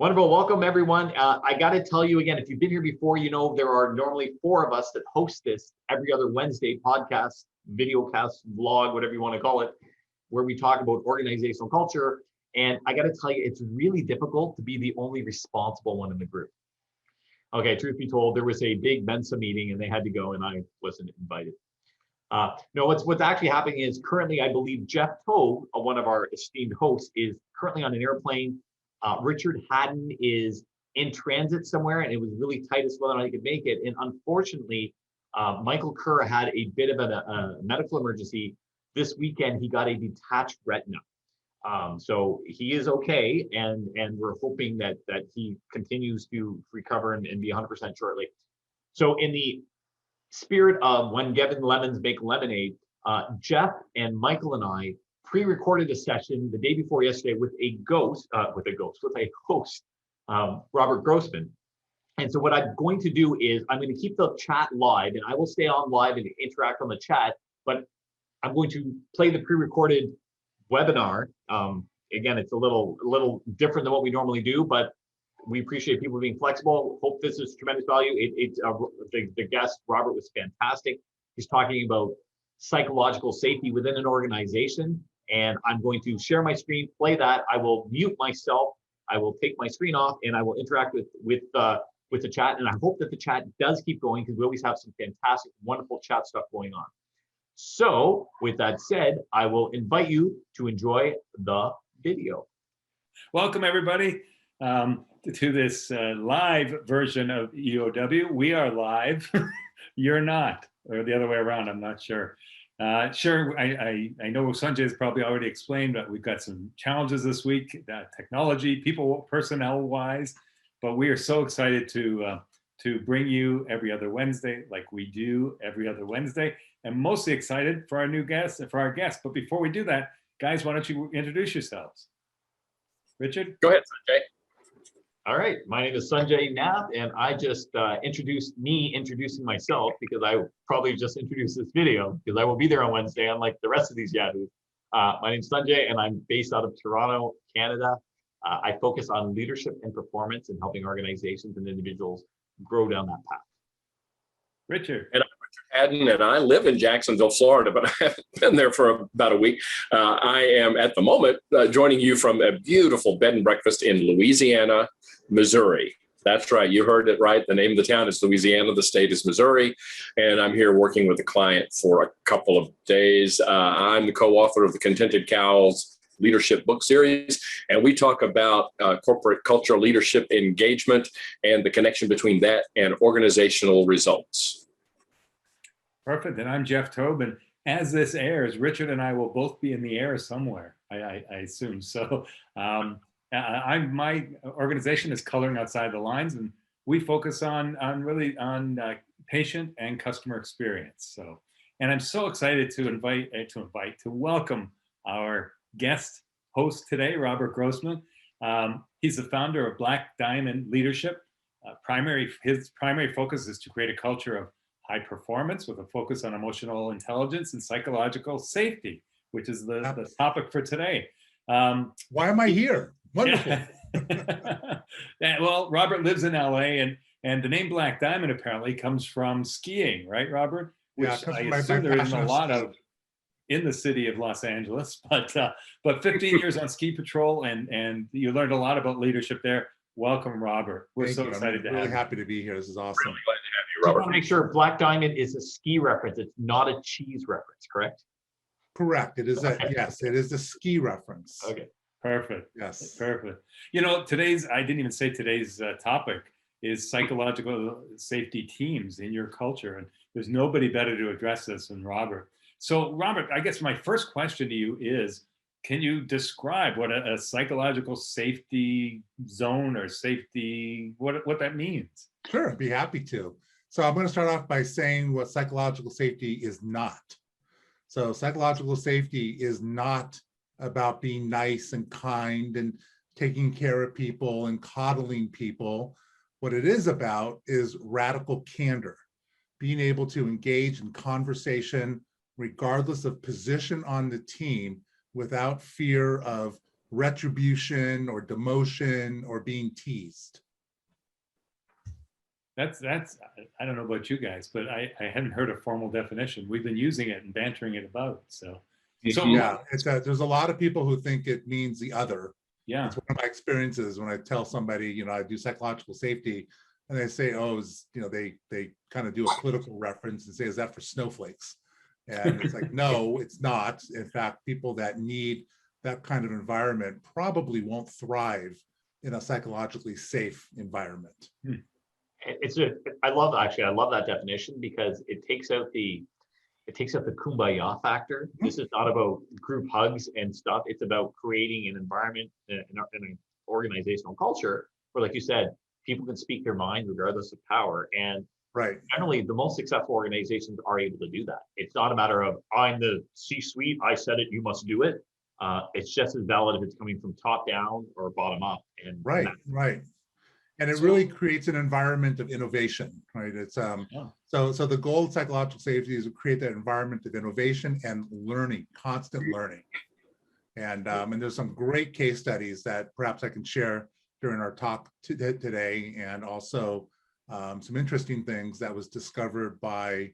Wonderful. Welcome, everyone. I got to tell you again, if you've been here before, you know there are normally 4 of us that host this every other Wednesday podcast, video cast, vlog, whatever you want to call it, where we talk about organizational culture. And I got to tell you, it's really difficult to be the only responsible one in the group. Okay, truth be told, there was a big Mensa meeting and they had to go and I wasn't invited. No, what's actually happening is currently, I believe Jeff Toe, one of our esteemed hosts, is currently on an airplane. Richard Haddon is in transit somewhere, and it was really tight as to whether or not he could make it. And unfortunately, Michael Kerr had a bit of a medical emergency this weekend. He got a detached retina. So he is okay, and we're hoping that he continues to recover and be 100% shortly. So in the spirit of when Gavin lemons make lemonade, Jeff and Michael and I pre-recorded a session the day before yesterday with a host, Robert Grossman. And so what I'm going to do is I'm going to keep the chat live, and I will stay on live and interact on the chat, but I'm going to play the pre-recorded webinar. Again, it's a little different than what we normally do, but we appreciate people being flexible. Hope this is tremendous value. The guest, Robert, was fantastic. He's talking about psychological safety within an organization. And I'm going to share my screen, play that. I will mute myself. I will take my screen off, and I will interact with the chat. And I hope that the chat does keep going, because we always have some fantastic, wonderful chat stuff going on. So with that said, I will invite you to enjoy the video. Welcome, everybody, to this live version of EOW. We are live. You're not, or the other way around. I'm not sure. Sure, I know Sanjay has probably already explained that we've got some challenges this week, technology, people, personnel-wise, but we are so excited to bring you every other Wednesday, like we do every other Wednesday, and mostly excited for our new guests, for our guests. But before we do that, guys, why don't you introduce yourselves? Richard? Go ahead, Sanjay. All right, my name is Sanjay Nath, and I just introducing myself, because I probably just introduced this video, because I will be there on Wednesday, unlike the rest of these yahoos. My name's Sanjay, and I'm based out of Toronto, Canada. I focus on leadership and performance and helping organizations and individuals grow down that path. Richard. And I'm Richard Haddon, and I live in Jacksonville, Florida, but I haven't been there for about a week. I am at the moment joining you from a beautiful bed and breakfast in Louisiana, Missouri. That's right. You heard it right. The name of the town is Louisiana. The state is Missouri. And I'm here working with a client for a couple of days. I'm the co-author of the Contented Cows Leadership book series, and we talk about corporate cultural leadership engagement and the connection between that and organizational results. Perfect. And I'm Jeff Tobe, and as this airs, Richard and I will both be in the air somewhere, I assume. So my organization is Coloring Outside the Lines, and we focus on patient and customer experience. So, and I'm so excited to welcome our guest host today, Robert Grossman. He's the founder of Black Diamond Leadership. His primary focus is to create a culture of high performance with a focus on emotional intelligence and psychological safety, which is the topic for today. Why am I here? Wonderful. Well, Robert lives in LA, and the name Black Diamond apparently comes from skiing, right, Robert? Which Yeah, it comes I from assume my there isn't passion a of lot skiing. of in the city of Los Angeles, but 15 years on ski patrol, and you learned a lot about leadership there. Welcome, Robert. We're Thank so you. excited to have you. Really happy to be here. This is awesome. Really glad to have you, I Robert. want to make sure Black Diamond is a ski reference. It's not a cheese reference, correct? Correct. It is yes, it is a ski reference. Okay. Perfect. Yes. Perfect. You know, I didn't even say today's topic is psychological safety teams in your culture. And there's nobody better to address this than Robert. So Robert, I guess my first question to you is, can you describe what a psychological safety zone or safety, what that means? Sure, I'd be happy to. So I'm going to start off by saying what psychological safety is not. So psychological safety is not about being nice and kind and taking care of people and coddling people. What it is about is radical candor, being able to engage in conversation regardless of position on the team without fear of retribution or demotion or being teased. That's I don't know about you guys, but I hadn't heard a formal definition. We've been using it and bantering it about. So Yeah, there's a lot of people who think it means the other. yeah, It's one of my experiences when I tell somebody, you know, I do psychological safety, and they say, oh, you know, they kind of do a political reference and say, is that for snowflakes? And it's like, no, it's not. In fact, people that need that kind of environment probably won't thrive in a psychologically safe environment. I love that definition because it takes out the kumbaya factor. This is not about group hugs and stuff. It's about creating an environment and an organizational culture where, like you said, people can speak their mind regardless of power. And Right. generally, the most successful organizations are able to do that. It's not a matter of I'm the C-suite, I said it, you must do it. It's just as valid if it's coming from top down or bottom up. And Right. And it really creates an environment of innovation, right? It's so the goal of psychological safety is to create that environment of innovation and learning, constant learning. And there's some great case studies that perhaps I can share during our talk today, and also some interesting things that was discovered by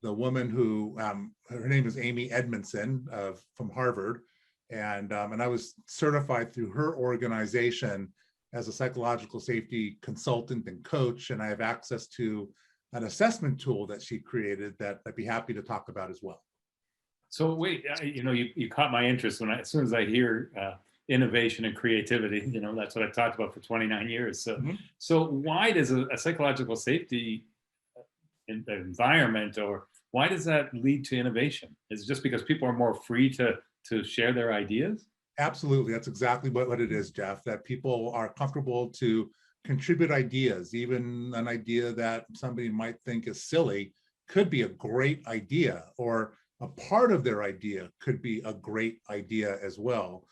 the woman who her name is Amy Edmondson from Harvard, and I was certified through her organization as a psychological safety consultant and coach, and I have access to an assessment tool that she created that I'd be happy to talk about as well. So wait, you know, you caught my interest when as soon as I hear innovation and creativity, you know, that's what I've talked about for 29 years. So, so why does a psychological safety environment, or why does that lead to innovation? Is it just because people are more free to share their ideas? Absolutely. That's exactly what it is, Jeff, that people are comfortable to contribute ideas. Even an idea that somebody might think is silly could be a great idea, or a part of their idea could be a great idea as well.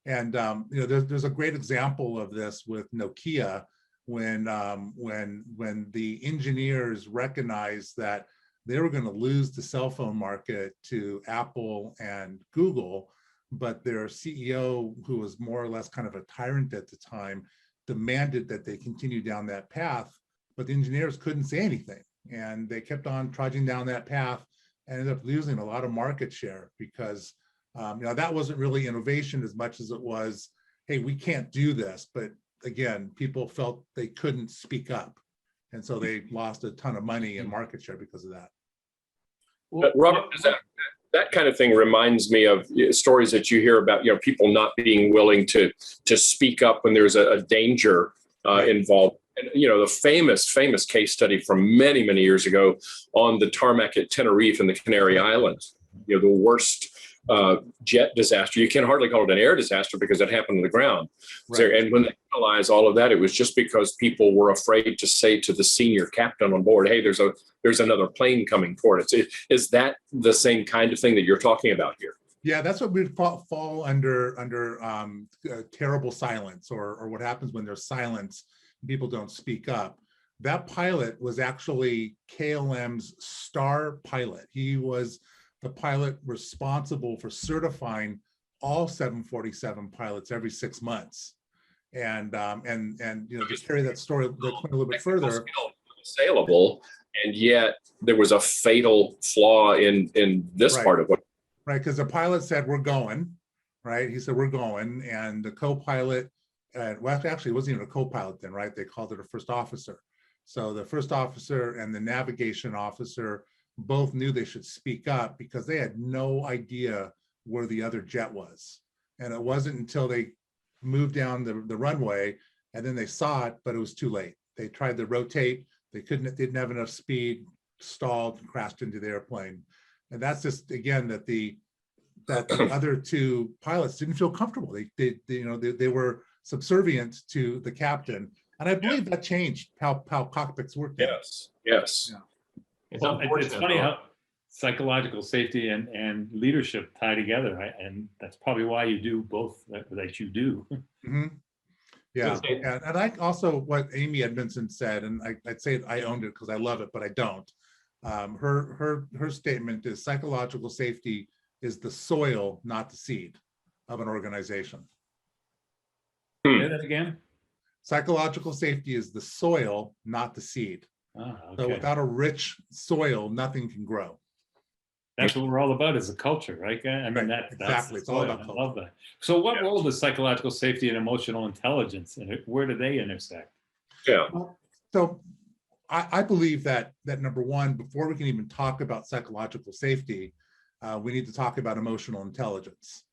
And you know, there's a great example of this with Nokia when the engineers recognized that they were going to lose the cell phone market to Apple and Google, but their CEO, who was more or less kind of a tyrant at the time, demanded that they continue down that path, but the engineers couldn't say anything. And they kept on trudging down that path and ended up losing a lot of market share because you know, that wasn't really innovation as much as it was, hey, we can't do this. But again, people felt they couldn't speak up. And so they lost a ton of money and market share because of that. Robert, that kind of thing reminds me of stories that you hear about, you know, people not being willing to speak up when there's a danger involved. And, you know, the famous case study from many years ago on the tarmac at Tenerife in the Canary Islands, you know, the worst jet disaster. You can hardly call it an air disaster because it happened on the ground. Right. So, and when they realized all of that, it was just because people were afraid to say to the senior captain on board, hey, there's another plane coming toward us. Is that the same kind of thing that you're talking about here? Yeah, that's what we'd fall under terrible silence, or what happens when there's silence and people don't speak up. That pilot was actually KLM's star pilot. He was the pilot responsible for certifying all 747 pilots every 6 months. And you know, to carry that story a little bit further, saleable, and yet there was a fatal flaw in this part of what. Right, because the pilot said, we're going, right? He said, we're going, and the co-pilot, well, actually, it wasn't even a co-pilot then, right? They called it a first officer. So the first officer and the navigation officer both knew they should speak up because they had no idea where the other jet was. And it wasn't until they moved down the runway and then they saw it, but it was too late. They tried to rotate, they didn't have enough speed, stalled, and crashed into the airplane. And that's just, again, that the other two pilots didn't feel comfortable. They were subservient to the captain. And I believe that changed how cockpits work. Yes. Yeah. It's funny how psychological safety and leadership tie together, right? And that's probably why you do both that you do. Mm-hmm. Yeah, and I also, what Amy Edmondson said, and I'd say I owned it because I love it, but I don't. Her statement is psychological safety is the soil, not the seed of an organization. Say that again. Psychological safety is the soil, not the seed. Ah, So okay. without a rich soil, nothing can grow. That's what we're all about as a culture, right? I mean, Right, that's exactly. the It's all soil. about I culture. love that. So what Yeah. role does psychological safety and emotional intelligence, and where do they intersect? Yeah. So I believe that number one, before we can even talk about psychological safety, we need to talk about emotional intelligence.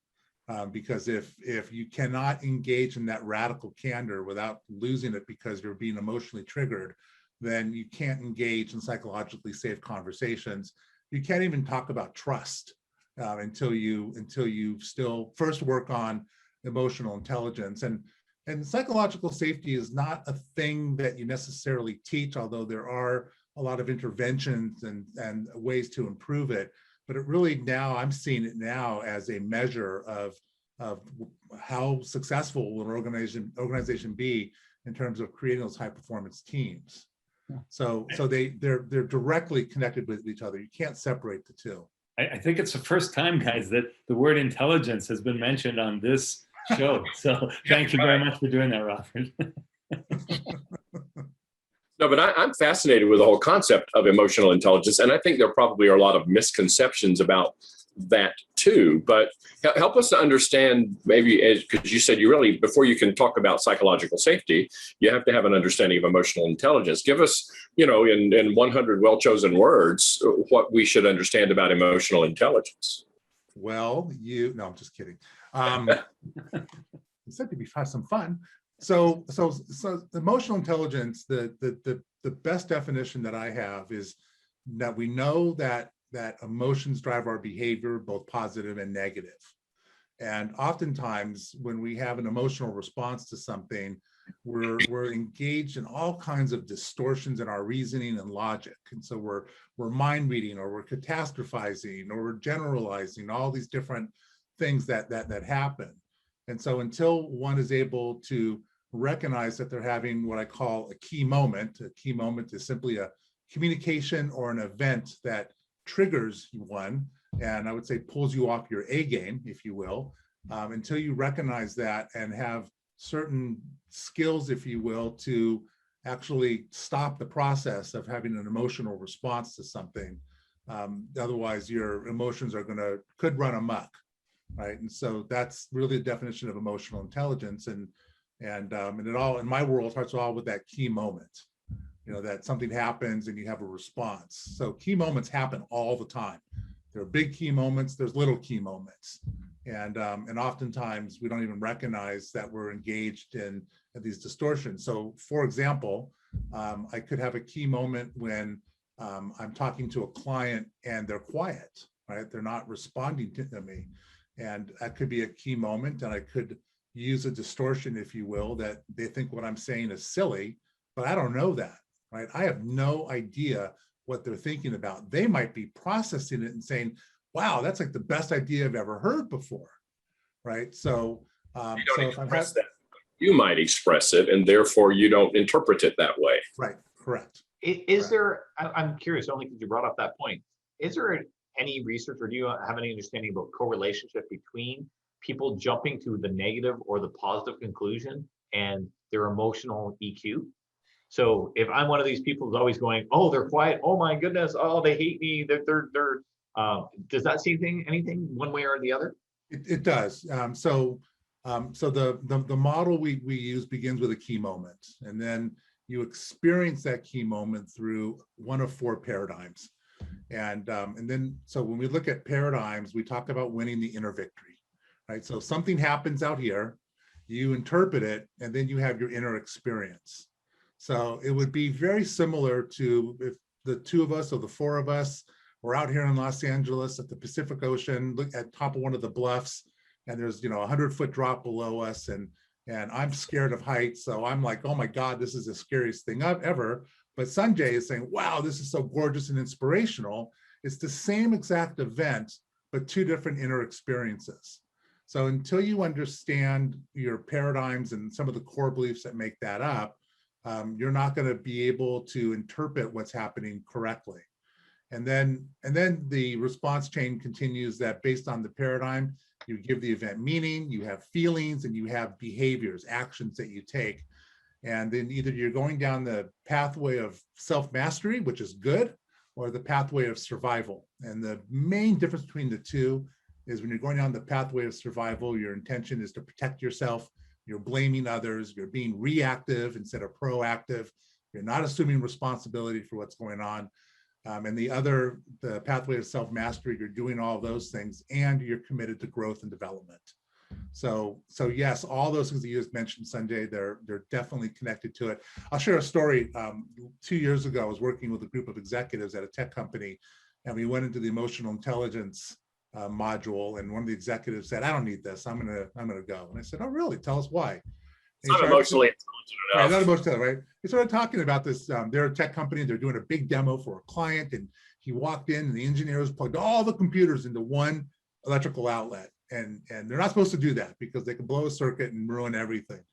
Because if you cannot engage in that radical candor without losing it because you're being emotionally triggered, then you can't engage in psychologically safe conversations. You can't even talk about trust until you still first work on emotional intelligence. And psychological safety is not a thing that you necessarily teach, although there are a lot of interventions and ways to improve it. But it really now, I'm seeing it now as a measure of how successful will an organization be in terms of creating those high performance teams. So they're directly connected with each other. You can't separate the two. I think it's the first time, guys, that the word intelligence has been mentioned on this show. So thank you very much for doing that, Robert. No, but I'm fascinated with the whole concept of emotional intelligence. And I think there probably are a lot of misconceptions about that too. But help us to understand, maybe, because you said you really, before you can talk about psychological safety, you have to have an understanding of emotional intelligence. Give us, in 100 well-chosen words, what we should understand about emotional intelligence. Well, no, I'm just kidding. It's said to be have some fun. So emotional intelligence, the best definition that I have is that we know that emotions drive our behavior, both positive and negative. And oftentimes when we have an emotional response to something, we're engaged in all kinds of distortions in our reasoning and logic. And so we're mind reading, or we're catastrophizing, or we're generalizing, all these different things that happen. And so until one is able to recognize that they're having what I call a key moment is simply a communication or an event that triggers one, and I would say pulls you off your A game, if you will, until you recognize that and have certain skills, if you will, to actually stop the process of having an emotional response to something. Otherwise, your emotions could run amok, right? And so that's really the definition of emotional intelligence. And it all, in my world, starts all with that key moment. That something happens and you have a response. So key moments happen all the time. There are big key moments, there's little key moments. And oftentimes we don't even recognize that we're engaged in these distortions. So for example, I could have a key moment when I'm talking to a client and they're quiet, right? They're not responding to me. And that could be a key moment, and I could use a distortion, if you will, that they think what I'm saying is silly, but I don't know that, right? I have no idea what they're thinking about. They might be processing it and saying, wow, that's like the best idea I've ever heard before, right? So, you don't express that. You might express it, and therefore you don't interpret it that way. Right, correct. Is there, I'm curious, only because you brought up that point, is there any research, or do you have any understanding about correlation between people jumping to the negative or the positive conclusion and their emotional EQ? So if I'm one of these people who's always going, oh, they're quiet, oh my goodness, oh, they hate me, they're does that say anything one way or the other? It does. So the model we use begins with a key moment, and then you experience that key moment through one of 4 paradigms. And then, so when we look at paradigms, we talk about winning the inner victory, right? So something happens out here, you interpret it, and then you have your inner experience. So it would be very similar to if the 2 of us or the 4 of us were out here in Los Angeles at the Pacific Ocean, look at top of one of the bluffs, and there's, a 100-foot drop below us, and I'm scared of heights. So I'm like, oh my God, this is the scariest thing ever. But Sanjay is saying, wow, this is so gorgeous and inspirational. It's the same exact event, but 2 different inner experiences. So until you understand your paradigms and some of the core beliefs that make that up, you're not going to be able to interpret what's happening correctly. And then the response chain continues that based on the paradigm, you give the event meaning, you have feelings, and you have behaviors, actions that you take. And then either you're going down the pathway of self-mastery, which is good, or the pathway of survival. And the main difference between the two is when you're going down the pathway of survival, your intention is to protect yourself, you're blaming others, you're being reactive instead of proactive, you're not assuming responsibility for what's going on. And the pathway of self-mastery, you're doing all those things and you're committed to growth and development. So yes, all those things that you just mentioned, Sanjay, they're definitely connected to it. I'll share a story. 2 years ago, I was working with a group of executives at a tech company, and we went into the emotional intelligence module, and one of the executives said, "I don't need this. I'm gonna go." And I said, "Oh, really? Tell us why." It's not emotionally intelligent enough. Right, not emotionally, right? He started talking about this. They're a tech company. They're doing a big demo for a client, and he walked in, and the engineers plugged all the computers into one electrical outlet. And they're not supposed to do that because they can blow a circuit and ruin everything.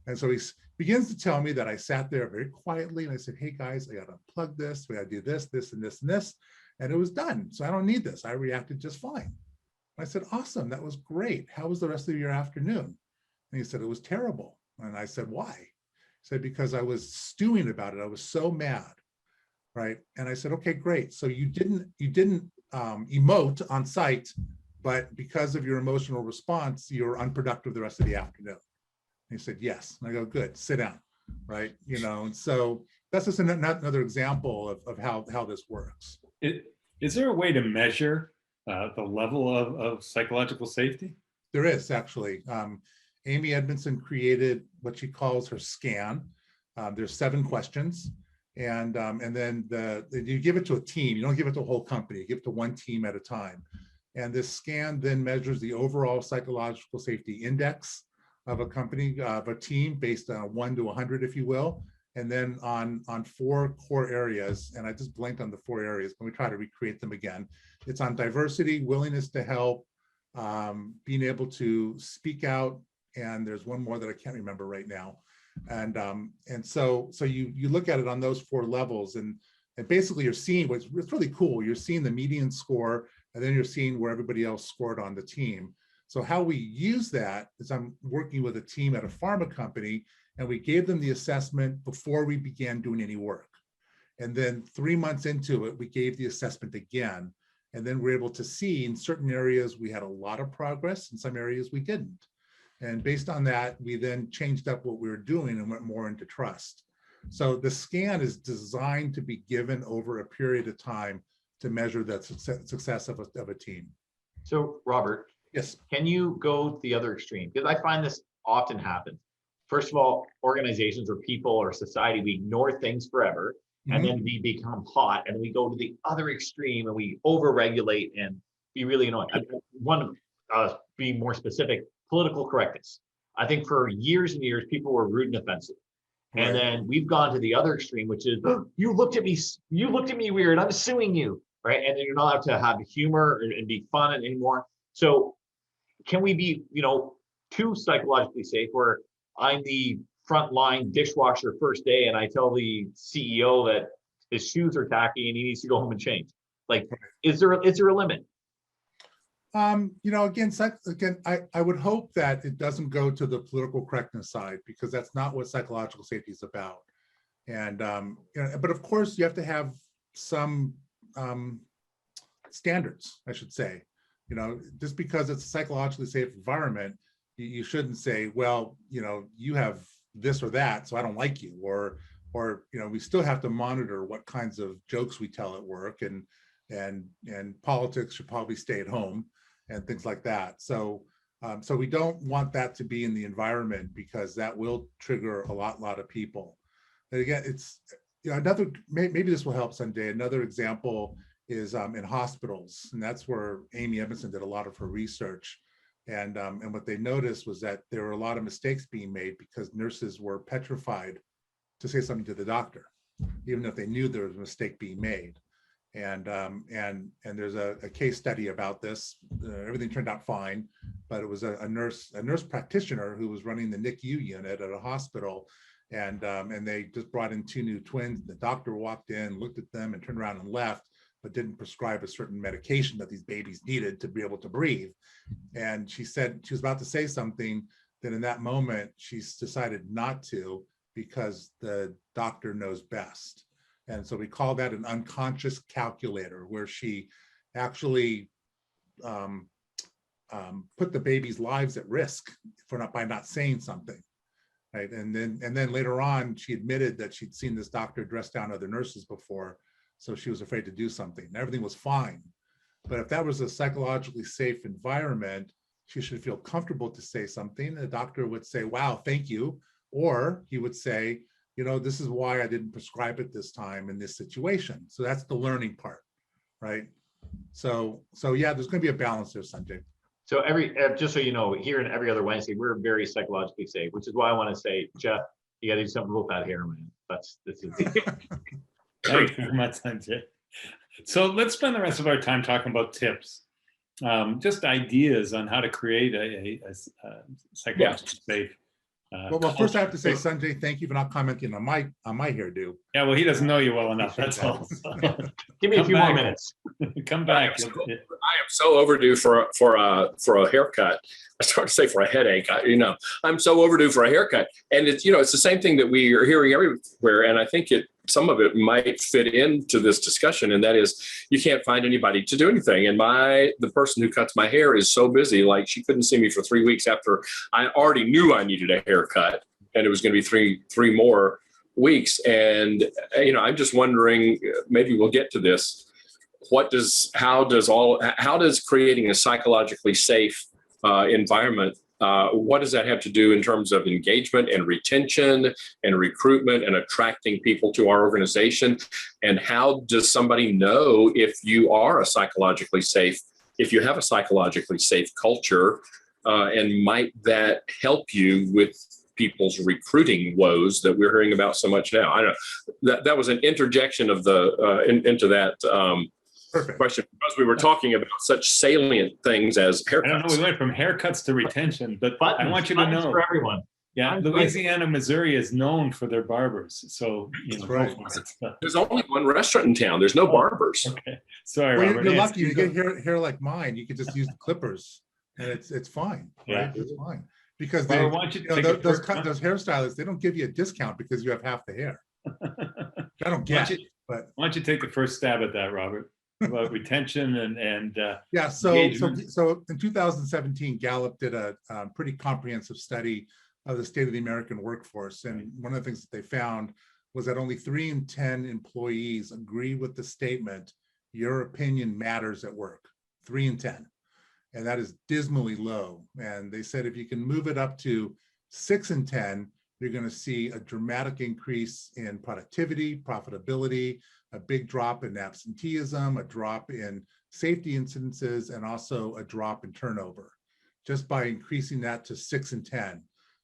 And so he begins to tell me that. I sat there very quietly and I said, "Hey guys, I got to unplug this. We got to do this, this, and this, and this." And it was done. So I don't need this. I reacted just fine. I said, "Awesome. That was great. How was the rest of your afternoon?" And he said, "It was terrible." And I said, "Why?" He said, "Because I was stewing about it. I was so mad." Right. And I said, "Okay, great. So you didn't emote on site, but because of your emotional response, you're unproductive the rest of the afternoon." And he said, "Yes." And I go, "Good, sit down." Right. And so that's just another example of how this works. Is there a way to measure the level of psychological safety? There is actually. Amy Edmondson created what she calls her scan. There's 7 questions. And then you give it to a team. You don't give it to a whole company. You give it to one team at a time. And this scan then measures the overall psychological safety index of a company, of a team, based on 1 to 100, if you will. And then on 4 core areas, and I just blanked on the 4 areas, but we try to recreate them again. It's on diversity, willingness to help, being able to speak out, and there's one more that I can't remember right now. And so you look at it on those 4 levels, and basically you're seeing what's really cool. You're seeing the median score, and then you're seeing where everybody else scored on the team. So how we use that is, I'm working with a team at a pharma company, and we gave them the assessment before we began doing any work. And then 3 months into it, we gave the assessment again. And then we're able to see in certain areas we had a lot of progress, in some areas we didn't. And based on that, we then changed up what we were doing and went more into trust. So the scan is designed to be given over a period of time to measure the success of a team. So Robert, yes, can you go to the other extreme? Because I find this often happens. First of all, organizations or people or society, we ignore things forever, and then we become hot and we go to the other extreme and we overregulate and be really annoying. I want to be more specific. Political correctness. I think for years and years, people were rude and offensive. And then we've gone to the other extreme, which is, "Oh, you looked at me weird, I'm suing you," right? And then you're not allowed to have humor and be fun anymore. So can we be, too psychologically safe, where I'm the frontline dishwasher first day and I tell the CEO that his shoes are tacky and he needs to go home and change? Like, is there a limit? Again, I would hope that it doesn't go to the political correctness side, because that's not what psychological safety is about. And but of course you have to have some standards, I should say. Just because it's a psychologically safe environment, you shouldn't say, "Well, you have this or that, so I don't like you," or we still have to monitor what kinds of jokes we tell at work, and politics should probably stay at home, and things like that. So we don't want that to be in the environment, because that will trigger a lot of people. And again, it's another, maybe this will help someday. Another example is in hospitals, and that's where Amy Edmondson did a lot of her research. And what they noticed was that there were a lot of mistakes being made because nurses were petrified to say something to the doctor, even if they knew there was a mistake being made. And there's a case study about this. Everything turned out fine, but it was a nurse practitioner who was running the NICU unit at a hospital, and they just brought in 2 new twins. The doctor walked in, looked at them, and turned around and left. but didn't prescribe a certain medication that these babies needed to be able to breathe. And she said she was about to say something, then in that moment, she's decided not to because the doctor knows best. And so we call that an unconscious calculator, where she actually put the baby's lives at risk by not saying something. Right. And then later on, she admitted that she'd seen this doctor dress down other nurses before. So she was afraid to do something. Everything was fine. But if that was a psychologically safe environment, she should feel comfortable to say something. The doctor would say, wow, thank you. Or he would say, you know, this is why I didn't prescribe it this time in this situation. So that's the learning part. Right. So yeah, there's going to be a balance there, Sanjay. So just so you know, here and every other Wednesday, we're very psychologically safe, which is why I want to say, Jeff, you got to do something about that hair, man. This is. Thank you very much, Sanjay. So let's spend the rest of our time talking about tips, just ideas on how to create a psychologically safe. Well, first I have to say, Sanjay, thank you for not commenting on my hairdo. Yeah, well, he doesn't know you well enough. That's all. Give me a few more minutes. Come back. I am so overdue for a haircut. I started to say for a headache. I'm so overdue for a haircut, and it's it's the same thing that we are hearing everywhere. And I think some of it might fit into this discussion, and that is you can't find anybody to do anything. And the person who cuts my hair is so busy, like she couldn't see me for 3 weeks after I already knew I needed a haircut, and it was going to be three more weeks. And I'm just wondering, maybe we'll get to this. How does creating a psychologically safe environment, what does that have to do in terms of engagement and retention and recruitment and attracting people to our organization? And how does somebody know if you are if you have a psychologically safe culture, and might that help you with people's recruiting woes that we're hearing about so much now? I don't know. That was an interjection of into that Perfect. question, because we were talking about such salient things as haircuts. I don't know. We went from haircuts to retention, but I want you to know for everyone. Yeah, Louisiana, Missouri is known for their barbers. So right. There's only one restaurant in town. There's no barbers. Okay, sorry, Well, Robert. you're lucky. You get hair like mine. You could just use the clippers, and it's fine. Right? It's fine because those hairstylists, they don't give you a discount because you have half the hair. I don't get it. But why don't you take the first stab at that, Robert? About retention and yeah. So in 2017, Gallup did a pretty comprehensive study of the state of the American workforce, and one of the things that they found was that only 3 in 10 employees agree with the statement, "Your opinion matters at work." 3 in 10, and that is dismally low. And they said if you can move it up to 6 in 10, you're going to see a dramatic increase in productivity, profitability, a big drop in absenteeism, a drop in safety incidences, and also a drop in turnover, just by increasing that to 6 in 10.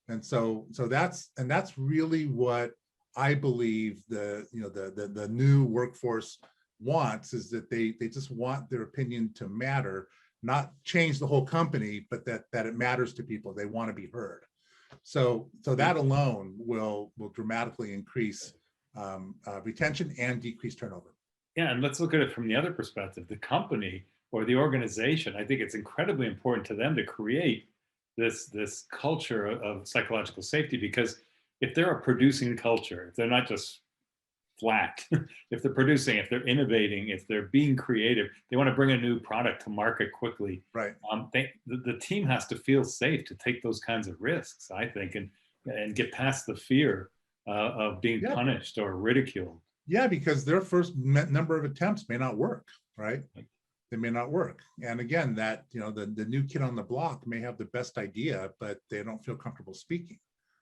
And so that's really what I believe the new workforce wants, is that they just want their opinion to matter, not change the whole company, but that it matters to people. They want to be heard. So that alone will dramatically increase retention and decrease turnover. Yeah, and let's look at it from the other perspective. The company or the organization, I think it's incredibly important to them to create this culture of psychological safety, because if they're a producing culture, if they're not just flat, if they're producing, if they're innovating, if they're being creative, they want to bring a new product to market quickly. Right. The team has to feel safe to take those kinds of risks, I think, and get past the fear of being punished or ridiculed. Yeah, because their first number of attempts may not work, right? They may not work. And again, that the new kid on the block may have the best idea, but they don't feel comfortable speaking.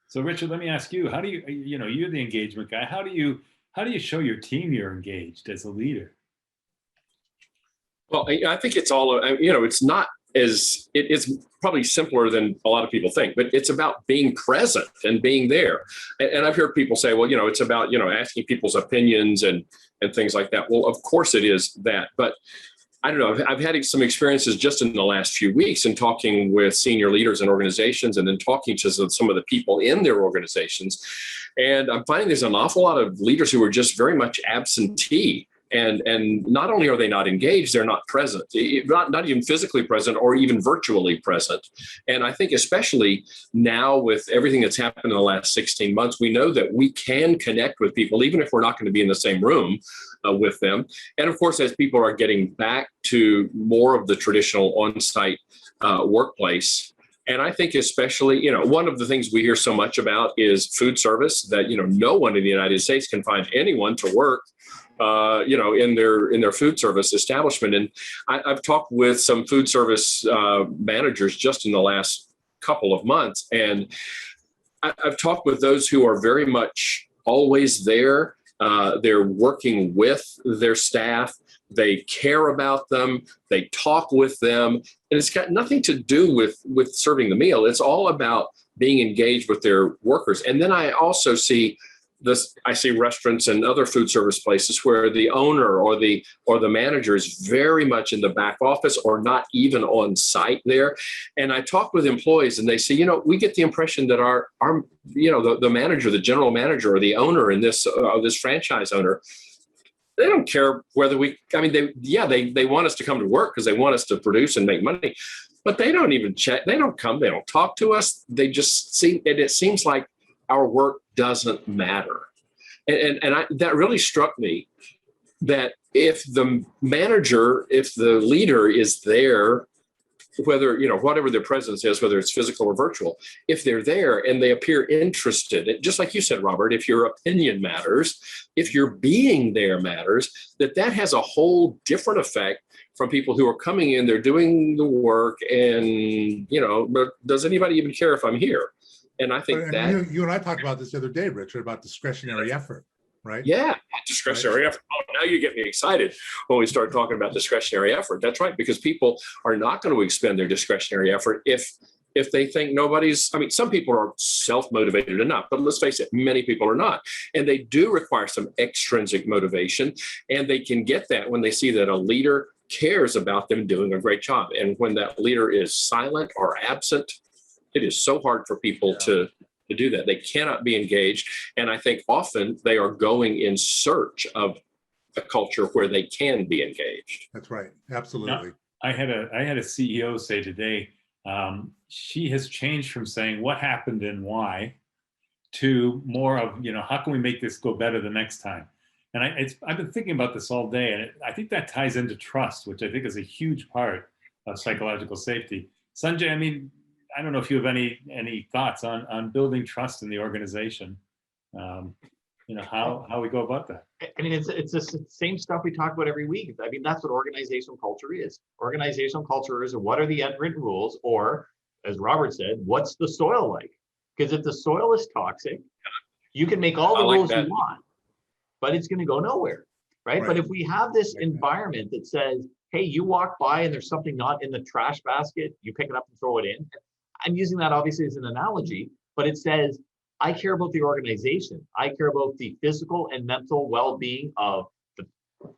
So Richard, let me ask you, how do you're the engagement guy, how do you show your team you're engaged as a leader? Well, I think it's all, it's not it's probably simpler than a lot of people think, but it's about being present and being there. And I've heard people say, well, it's about, asking people's opinions and things like that. Well, of course it is that, but I don't know. I've had some experiences just in the last few weeks in talking with senior leaders and organizations, and then talking to some of the people in their organizations. And I'm finding there's an awful lot of leaders who are just very much absentee And not only are they not engaged, they're not present, not even physically present or even virtually present. And I think especially now with everything that's happened in the last 16 months, we know that we can connect with people, even if we're not going to be in the same room with them. And of course, as people are getting back to more of the traditional on-site workplace, and I think especially, one of the things we hear so much about is food service, that, no one in the United States can find anyone to work in their food service establishment. And I've talked with some food service managers just in the last couple of months, and I've talked with those who are very much always there. They're working with their staff. They care about them. They talk with them. And it's got nothing to do with serving the meal. It's all about being engaged with their workers. And then I also see I see restaurants and other food service places where the owner or the manager is very much in the back office or not even on site there. And I talk with employees and they say, we get the impression that our the manager, the general manager or the owner in this franchise owner, they don't care whether they want us to come to work because they want us to produce and make money, but they don't even check. They don't come. They don't talk to us. They just see it. It seems like our work doesn't matter. And that really struck me, that if the manager, if the leader is there, whether, whatever their presence is, whether it's physical or virtual, if they're there and they appear interested, just like you said, Robert, if your opinion matters, if your being there matters, that has a whole different effect from people who are coming in, they're doing the work and, but does anybody even care if I'm here? And I think you and I talked about this the other day, Richard, about discretionary effort, right? Yeah, discretionary effort. Oh, now you get me excited when we start talking about discretionary effort. That's right, because people are not going to expend their discretionary effort if they think nobody's. Some people are self-motivated enough, but let's face it, many people are not. And they do require some extrinsic motivation, and they can get that when they see that a leader cares about them doing a great job. And when that leader is silent or absent, it is so hard for people to do that. They cannot be engaged. And I think often they are going in search of a culture where they can be engaged. That's right. Absolutely. Now, I had a CEO say today, she has changed from saying what happened and why to more of, how can we make this go better the next time? And I've been thinking about this all day. And I think that ties into trust, which I think is a huge part of psychological safety. Sanjay, I don't know if you have any thoughts on building trust in the organization. How we go about that. It's the same stuff we talk about every week. That's what organizational culture is. Organizational culture is what are the unwritten rules, or as Robert said, what's the soil like? Because if the soil is toxic, you can make all the rules you want, but it's going to go nowhere, right? But if we have this environment that says, hey, you walk by and there's something not in the trash basket, you pick it up and throw it in. I'm using that obviously as an analogy, but it says, I care about the organization. I care about the physical and mental well-being of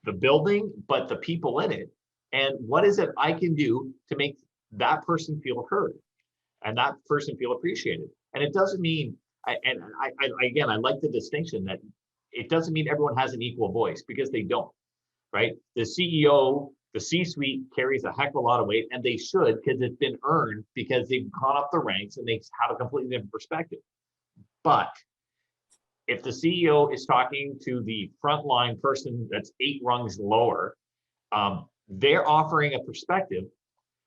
the building, but the people in it. And what is it I can do to make that person feel heard and that person feel appreciated? And it doesn't mean, I like the distinction that it doesn't mean everyone has an equal voice, because they don't, right? The CEO, the C-suite carries a heck of a lot of weight, and they should, because it's been earned, because they've gone up the ranks and they have a completely different perspective. But if the CEO is talking to the frontline person that's 8 rungs lower, they're offering a perspective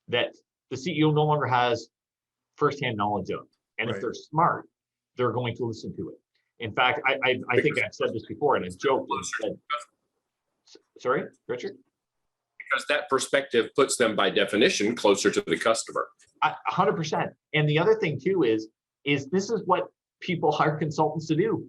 that the CEO no longer has firsthand knowledge of. And if they're smart, they're going to listen to it. In fact, I think I've said this before, and it's joked. Sorry, Richard? Because that perspective puts them by definition closer to the customer. 100%. And the other thing too is this is what people hire consultants to do.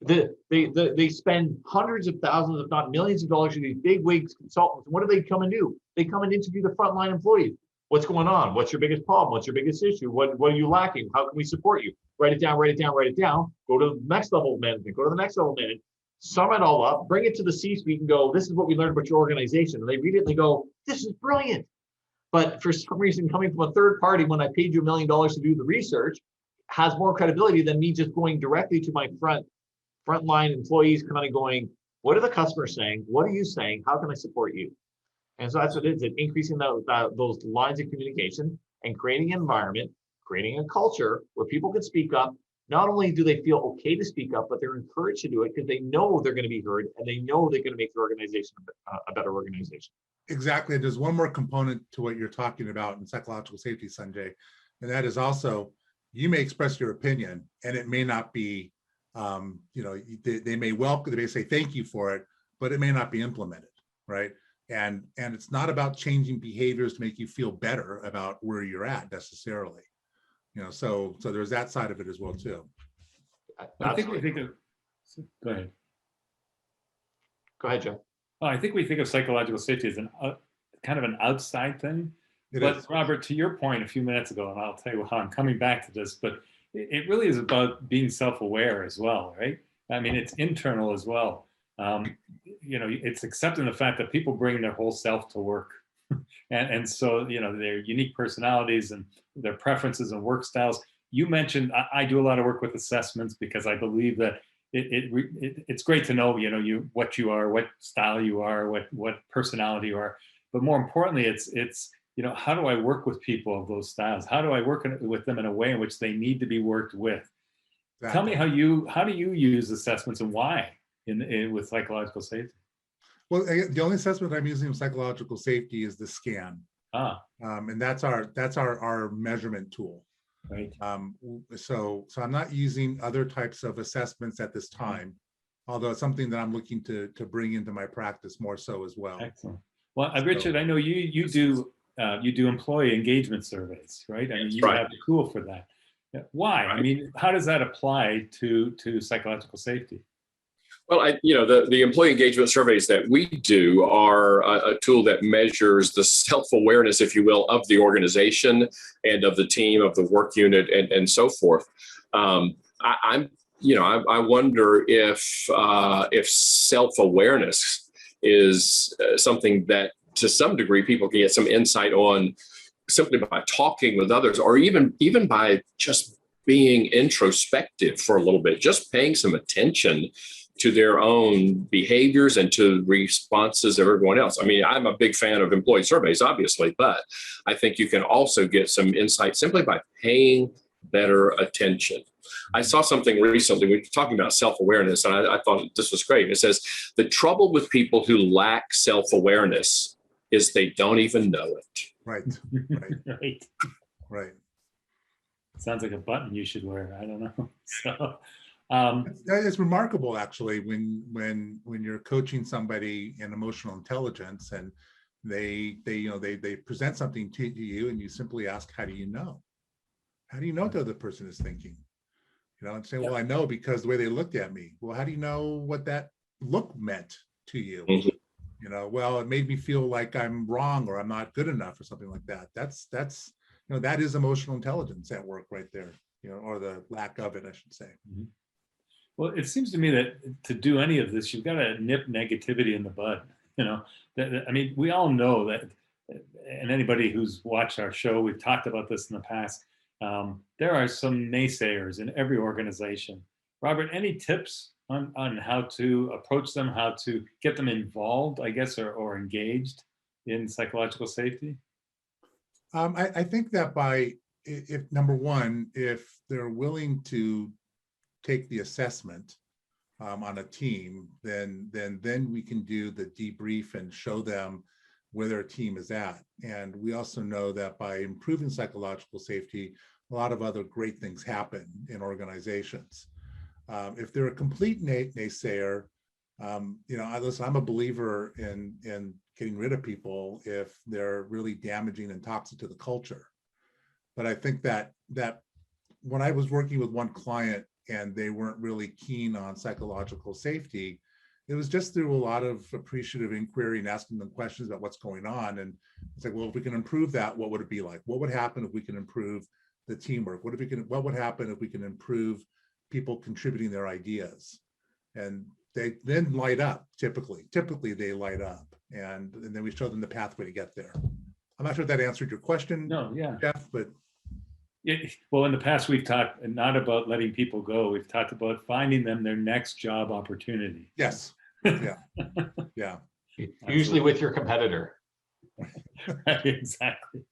They spend hundreds of thousands, if not millions of dollars to these big wigs consultants. What do they come and do? They come and interview the frontline employees. What's going on? What's your biggest problem? What's your biggest issue? What are you lacking? How can we support you? Write it down, write it down, write it down. Go to the next level of management, go to the next level of management. Sum it all up, bring it to the C-suite and go, this is what we learned about your organization. And they read it and they go, this is brilliant. But for some reason, coming from a third party, when I paid you $1 million to do the research, has more credibility than me just going directly to my frontline employees, kind of going, What are the customers saying? What are you saying? How can I support you? And so that's what it is. It's increasing those lines of communication and creating an environment, creating a culture where people can speak up. Not only do they feel okay to speak up, but they're encouraged to do it because they know they're going to be heard and they know they're going to make the organization a better organization. Exactly. There's one more component to what you're talking about in psychological safety, Sanjay, and that is also you may express your opinion and it may not be, they may say thank you for it, but it may not be implemented, right? And it's not about changing behaviors to make you feel better about where you're at necessarily. So there's that side of it as well too. I think we think of, go ahead. Go ahead, Joe. Well, I think we think of psychological safety as kind of an outside thing. But is. Robert, to your point a few minutes ago, and I'll tell you how I'm coming back to this, but it really is about being self-aware as well, right? I mean, it's internal as well. It's accepting the fact that people bring their whole self to work. and so, their unique personalities and their preferences and work styles. You mentioned, I do a lot of work with assessments because I believe that it's great to know, what you are, what style you are, what personality you are. But more importantly, it's how do I work with people of those styles? How do I work with them in a way in which they need to be worked with? Exactly. Tell me how do you use assessments and why with psychological safety? Well, the only assessment I'm using in psychological safety is the scan. And that's our measurement tool. Right. So I'm not using other types of assessments at this time, although it's something that I'm looking to bring into my practice more so as well. Excellent. Well, Richard, I know you do employee engagement surveys, right? I mean, you have a tool for that. Why? I mean, how does that apply to psychological safety? Well, the employee engagement surveys that we do are a tool that measures the self-awareness, if you will, of the organization and of the team, of the work unit, and so forth. I wonder if self-awareness is something that, to some degree, people can get some insight on simply by talking with others, or even by just being introspective for a little bit, just paying some attention to their own behaviors and to responses of everyone else. I mean, I'm a big fan of employee surveys, obviously, but I think you can also get some insight simply by paying better attention. I saw something recently, we were talking about self-awareness, and I thought this was great. It says, the trouble with people who lack self-awareness is they don't even know it. Right. Right. Sounds like a button you should wear. I don't know. So it's remarkable, actually, when you're coaching somebody in emotional intelligence and they present something to you and you simply ask, how do you know? How do you know what the other person is thinking? And say, well, I know because the way they looked at me. Well, how do you know what that look meant to you? Mm-hmm. Well, it made me feel like I'm wrong or I'm not good enough or something like that. That's that is emotional intelligence at work right there, or the lack of it, I should say. Mm-hmm. Well, it seems to me that to do any of this, you've got to nip negativity in the bud. I mean, we all know that, and anybody who's watched our show, we've talked about this in the past. There are some naysayers in every organization. Robert, any tips on how to approach them, how to get them involved, I guess, or engaged in psychological safety? I think that if number one, if they're willing to take the assessment on a team, then we can do the debrief and show them where their team is at. And we also know that by improving psychological safety, a lot of other great things happen in organizations. If they're a complete naysayer, listen, I'm a believer in getting rid of people if they're really damaging and toxic to the culture. But I think that when I was working with one client and they weren't really keen on psychological safety, it was just through a lot of appreciative inquiry and asking them questions about what's going on. And it's like, well, if we can improve that, what would it be like? What would happen if we can improve the teamwork? What would happen if we can improve people contributing their ideas? And they then light up, typically they light up. And then we show them the pathway to get there. I'm not sure if that answered your question, Jeff, but well, in the past, we've talked not about letting people go. We've talked about finding them their next job opportunity. Yes. Yeah. Yeah. Usually with your competitor. Right, exactly.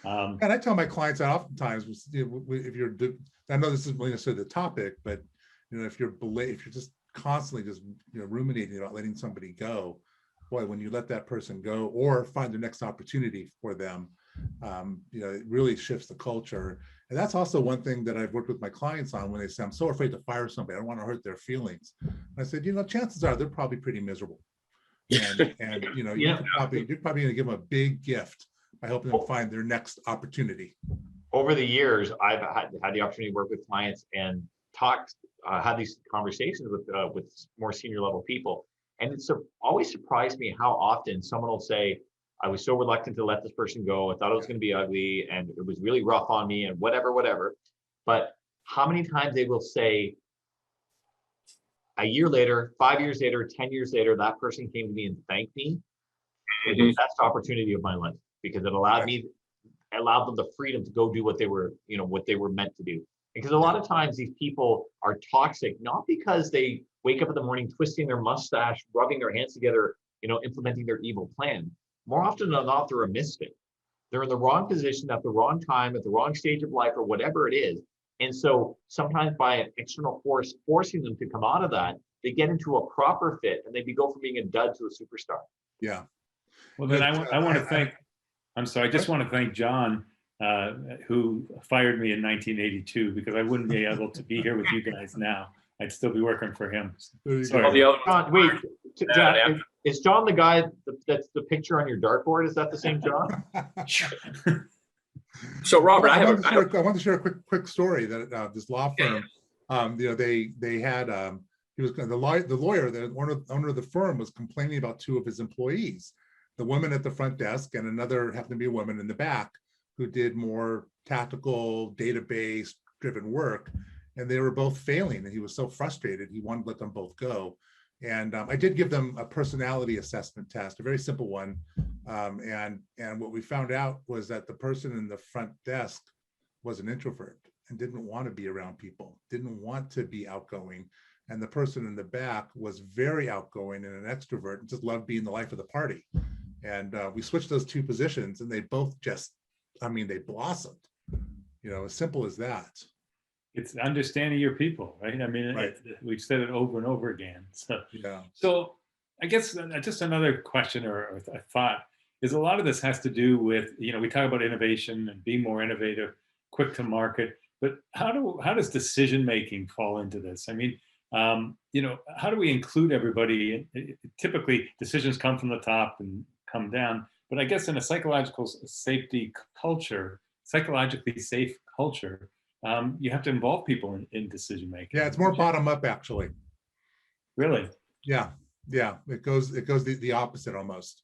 And I tell my clients that oftentimes, if you're, I know this isn't really necessarily the topic, but if you're just constantly just ruminating about letting somebody go, boy, when you let that person go or find the next opportunity for them, it really shifts the culture. And that's also one thing that I've worked with my clients on when they say, I'm so afraid to fire somebody, I don't want to hurt their feelings. And I said, chances are they're probably pretty miserable. And you're probably going to give them a big gift by helping them find their next opportunity. Over the years, I've had the opportunity to work with clients and had these conversations with more senior level people. And it's always surprised me how often someone will say, I was so reluctant to let this person go. I thought it was going to be ugly and it was really rough on me and whatever. But how many times they will say, a year later, 5 years later, 10 years later, that person came to me and thanked me for the best opportunity of my life, because it allowed them the freedom to go do what they were meant to do. Because a lot of times these people are toxic, not because they wake up in the morning twisting their mustache, rubbing their hands together, implementing their evil plan. More often than not, they're a misfit. They're in the wrong position at the wrong time, at the wrong stage of life, or whatever it is. And so sometimes by an external force forcing them to come out of that, they get into a proper fit and they go from being a dud to a superstar. Yeah. Well, then I want to thank, I'm sorry, I just want to thank John, who fired me in 1982, because I wouldn't be able to be here with you guys now. I'd still be working for him. Sorry. John, wait, John, is John the guy that's the picture on your dartboard? Is that the same John? So Robert, I want to share a quick story that this law firm, they had he was the lawyer, the owner of the firm, was complaining about two of his employees, the woman at the front desk and another happened to be a woman in the back who did more tactical database driven work, and they were both failing. And he was so frustrated, he wanted to let them both go. And I did give them a personality assessment test, a very simple one. And what we found out was that the person in the front desk was an introvert and didn't want to be around people, didn't want to be outgoing. And the person in the back was very outgoing and an extrovert and just loved being the life of the party. And we switched those two positions and they both just, they blossomed, as simple as that. It's understanding your people, right? Right. We've said it over and over again. So, yeah. So I guess just another question or a thought is, a lot of this has to do with, we talk about innovation and being more innovative, quick to market, but how does decision making fall into this? How do we include everybody? Typically, decisions come from the top and come down, but I guess in a psychologically safe culture, you have to involve people in decision making. Yeah, it's more bottom up, actually. Really? Yeah. It goes the opposite almost.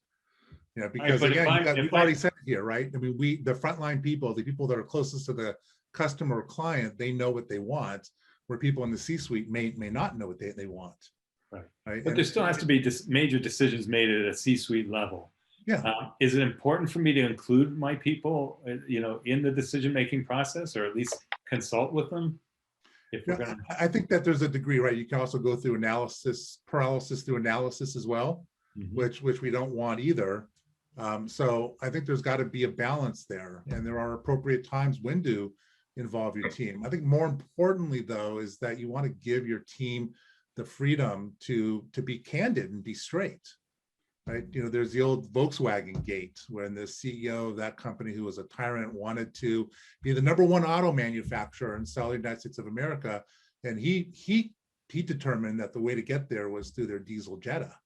Because again, you've already said it here, right? The frontline people, the people that are closest to the customer or client, they know what they want, where people in the C-suite may not know what they want. Right. But there still has to be major decisions made at a C-suite level. Yeah. Is it important for me to include my people, in the decision-making process, or at least consult with them? I think that there's a degree, right? You can also go through paralysis through analysis as well, which we don't want either. So I think there's got to be a balance there, and there are appropriate times when to involve your team. I think more importantly, though, is that you want to give your team the freedom to be candid and be straight. Right? There's the old Volkswagen gate, when the CEO of that company, who was a tyrant, wanted to be the #1 auto manufacturer and sell the United States of America, and he determined that the way to get there was through their diesel Jetta.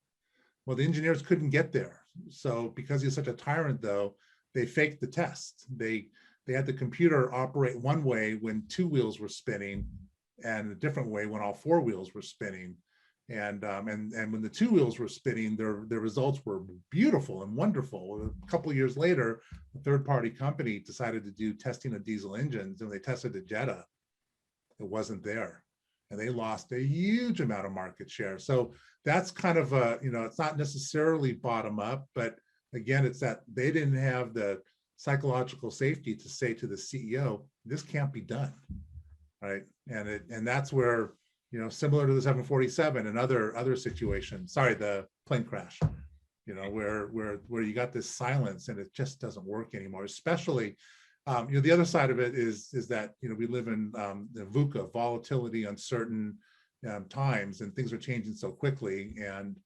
Well, the engineers couldn't get there, so because he's such a tyrant, though, they faked the test. They had the computer operate one way when 2 wheels were spinning, and a different way when all 4 wheels were spinning. And when the 2 wheels were spinning, their results were beautiful and wonderful. A couple of years later, a third-party company decided to do testing of diesel engines, and they tested the Jetta. It wasn't there, and they lost a huge amount of market share. So that's kind of it's not necessarily bottom up, but again, it's that they didn't have the psychological safety to say to the CEO, "This can't be done," right? And that's where similar to the 747 and other situations. Sorry, the plane crash. Where you got this silence and it just doesn't work anymore. Especially, the other side of it is that we live in the VUCA, volatility, uncertain times, and things are changing so quickly, and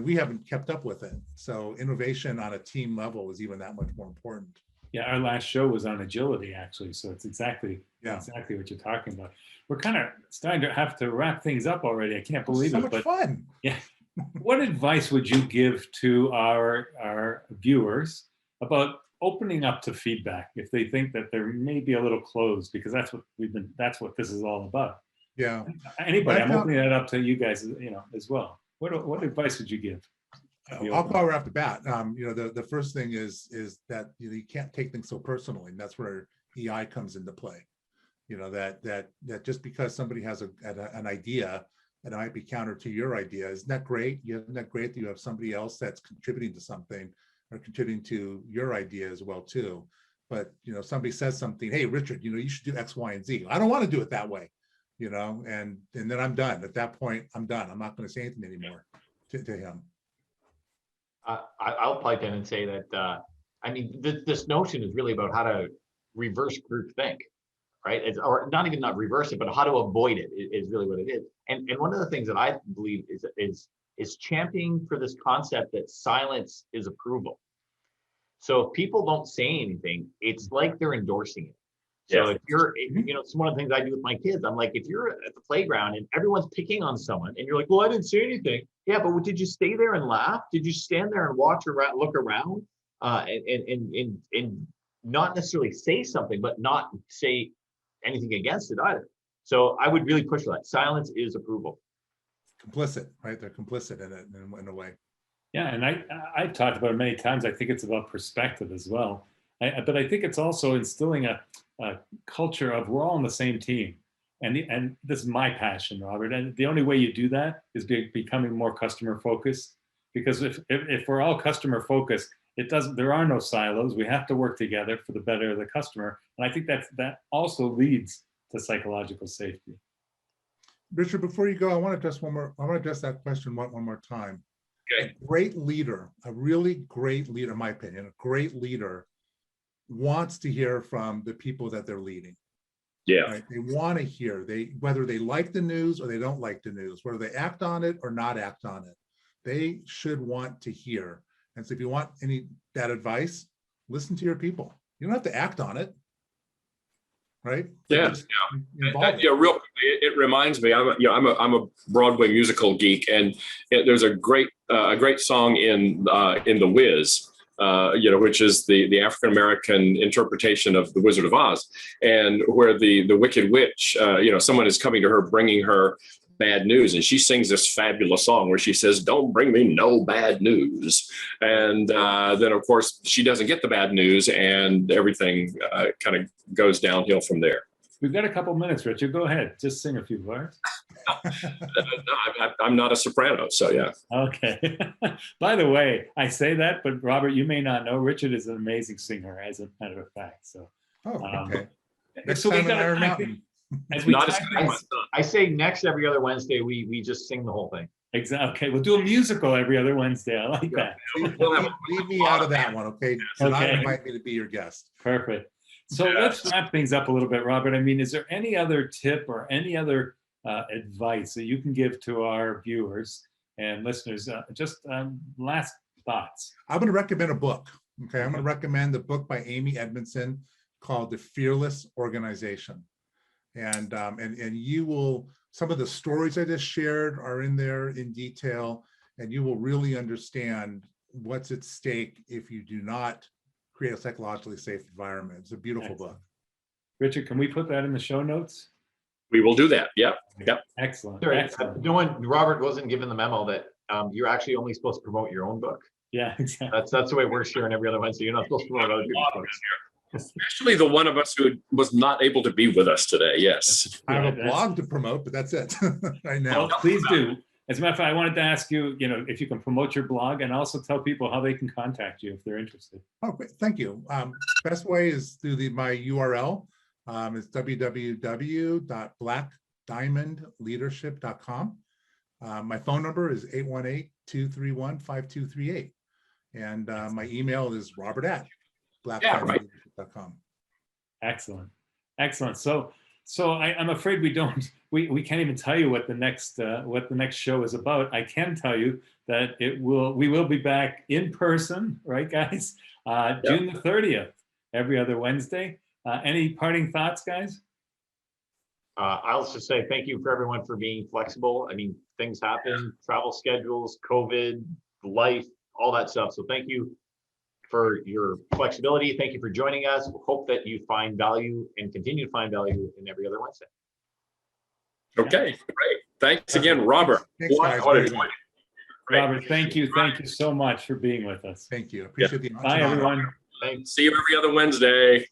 we haven't kept up with it. So innovation on a team level is even that much more important. Yeah, our last show was on agility, actually. So it's exactly what you're talking about. We're kind of starting to have to wrap things up already. I can't believe so it. Much but fun. Yeah. What advice would you give to our viewers about opening up to feedback if they think that they're maybe a little closed? Because that's what this is all about. Yeah. Anybody, I'm opening that up to you guys, as well. What advice would you give? I'll go right off the bat. The first thing is that you can't take things so personally, and that's where EI comes into play. That just because somebody has an idea and it might be counter to your idea, isn't that great? Isn't that great that you have somebody else that's contributing to something or contributing to your idea as well too? But somebody says something, hey Richard, you should do X, Y, and Z. I don't want to do it that way, and then I'm done. At that point, I'm done. I'm not going to say anything anymore to him. I'll pipe in and say that this notion is really about how to reverse groupthink, right? Or not reverse it, but how to avoid it is really what it is. And one of the things that I believe is championing for this concept that silence is approval. So if people don't say anything, it's like they're endorsing it. So if you're, it's one of the things I do with my kids. I'm like, if you're at the playground and everyone's picking on someone and you're like, well, I didn't say anything. Yeah, but did you stay there and laugh? Did you stand there and watch around, look around, and not necessarily say something, but not say anything against it either? So I would really push for that. Silence is approval. Complicit, right? They're complicit in it in a way. Yeah, and I've talked about it many times. I think it's about perspective as well. But I think it's also instilling a culture of we're all on the same team. And this is my passion, Robert. And the only way you do that is becoming more customer focused. Because if we're all customer focused, there are no silos. We have to work together for the better of the customer. And I think that also leads to psychological safety. Richard, before you go, I want to address that question one more time. Okay. A great leader, a really great leader, in my opinion, a great leader wants to hear from the people that they're leading. Yeah. Right? They want to hear, whether they like the news or they don't like the news, whether they act on it or not act on it, they should want to hear. And so if you want that advice, listen to your people. You don't have to act on it, right? Yeah. Real quickly, it reminds me. I'm a Broadway musical geek, and there's a great song in The Wiz. Which is the African American interpretation of The Wizard of Oz, and where the Wicked Witch, someone is coming to her bringing her bad news, and she sings this fabulous song where she says, "Don't bring me no bad news," and then of course she doesn't get the bad news, and everything kind of goes downhill from there. We've got a couple minutes, Richard. Go ahead, just sing a few words. No, I'm not a soprano, so yeah. Okay. By the way, I say that, but Robert, you may not know, Richard is an amazing singer, as a matter of fact. So. Okay. So we got Iron Mountain. I say next every other Wednesday we just sing the whole thing. Exactly. Okay, we'll do a musical every other Wednesday. I like that. Leave me out of that one, okay? So I invite me to be your guest. Perfect. So let's wrap things up a little bit, Robert. I mean, is there any other tip or any other advice that you can give to our viewers and listeners? Just last thoughts. I'm going to recommend a book. Okay, I'm going to recommend the book by Amy Edmondson called The Fearless Organization. And you will, some of the stories I just shared are in there in detail, and you will really understand what's at stake if you do not create a psychologically safe environment. It's a beautiful book. Richard, can we put that in the show notes? We will do that. Yep. Excellent. Sure. Excellent. Robert wasn't given the memo that you're actually only supposed to promote your own book. Yeah, exactly. That's the way we're sharing every other Wednesday. You're not supposed to promote other people's books. Especially the one of us who was not able to be with us today. Yes. I have a blog to promote, but that's it right now. Well, please do. As a matter of fact, I wanted to ask you, if you can promote your blog and also tell people how they can contact you if they're interested. Oh, great. Thank you. Best way is through my URL. It's www.black diamondleadership.com. My phone number is 818-231-5238. And my email is robert@blackdiamondleadership.com. Excellent. Excellent. So I'm afraid we can't even tell you what the next show is about. I can tell you that we will be back in person, right, guys? June the 30th, every other Wednesday. Any parting thoughts, guys? I'll just say thank you for everyone for being flexible. I mean, things happen, travel schedules, COVID, life, all that stuff. So thank you for your flexibility. Thank you for joining us. We hope that you find value and continue to find value in every other Wednesday. Okay, great. Thanks again, Robert. Thanks, guys. Robert, thank you. Thank you so much for being with us. Thank you. Appreciate the Bye, everyone. See you every other Wednesday.